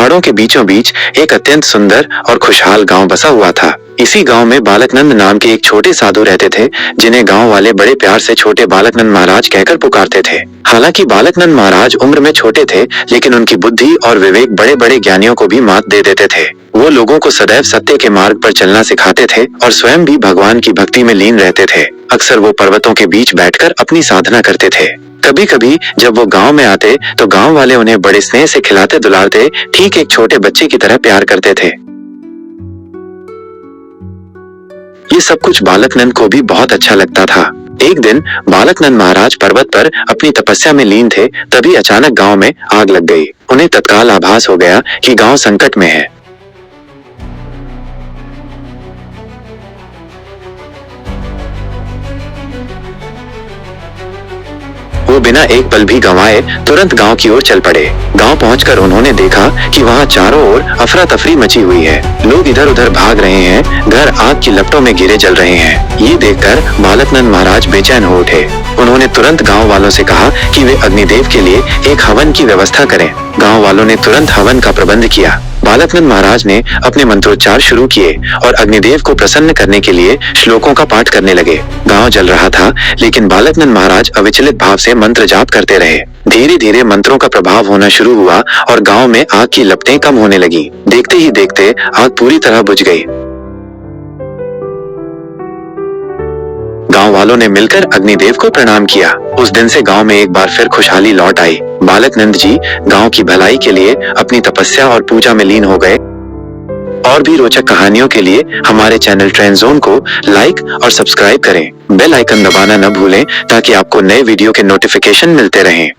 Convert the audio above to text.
पहाड़ों के बीचों बीच एक अत्यंत सुंदर और खुशहाल गांव बसा हुआ था। इसी गांव में बालकनंद नाम के एक छोटे साधु रहते थे, जिन्हें गांव वाले बड़े प्यार से छोटे बालकनंद महाराज कहकर पुकारते थे। हालांकि बालकनंद महाराज उम्र में छोटे थे, लेकिन उनकी बुद्धि और विवेक बड़े बड़े ज्ञानियों को भी मात दे देते थे। वो लोगों को सदैव सत्य के मार्ग पर चलना सिखाते थे और स्वयं भी भगवान की भक्ति में लीन रहते थे। अक्सर वो पर्वतों के बीच बैठकर अपनी साधना करते थे। कभी कभी जब वो गांव में आते तो गांव वाले उन्हें बड़े स्नेह से खिलाते दुलारते ठीक एक छोटे बच्चे की तरह प्यार करते थे। ये सब कुछ बालकनंद को भी बहुत अच्छा लगता था। एक दिन बालकनंद महाराज पर्वत पर अपनी तपस्या में लीन थे, तभी अचानक गांव में आग लग गई। उन्हें तत्काल आभास हो गया कि गांव संकट में है। वो बिना एक पल भी गंवाए तुरंत गांव की ओर चल पड़े। गांव पहुंचकर उन्होंने देखा कि वहां चारों ओर अफरा तफरी मची हुई है। लोग इधर उधर भाग रहे हैं, घर आग की लपटों में घिरे जल रहे हैं। ये देखकर बालकनंद महाराज बेचैन हो उठे। उन्होंने तुरंत गांव वालों से कहा कि वे अग्निदेव के लिए एक हवन की व्यवस्था करें। गांव वालों ने तुरंत हवन का प्रबंध किया। बालकनंद महाराज ने अपने मंत्रोच्चार शुरू किए और अग्निदेव को प्रसन्न करने के लिए श्लोकों का पाठ करने लगे। गांव जल रहा था, लेकिन बालकनंद महाराज अविचलित भाव से मंत्र जाप करते रहे। धीरे धीरे मंत्रों का प्रभाव होना शुरू हुआ और गांव में आग की लपटें कम होने लगी। देखते ही देखते आग पूरी तरह बुझ गई। गांव वालों ने मिलकर अग्निदेव को प्रणाम किया। उस दिन से गांव में एक बार फिर खुशहाली लौट आई। बालकनंद जी गांव की भलाई के लिए अपनी तपस्या और पूजा में लीन हो गए। और भी रोचक कहानियों के लिए हमारे चैनल ट्रेंड जोन को लाइक और सब्सक्राइब करें। बेल आइकन दबाना न भूलें ताकि आपको नए वीडियो के नोटिफिकेशन मिलते रहें।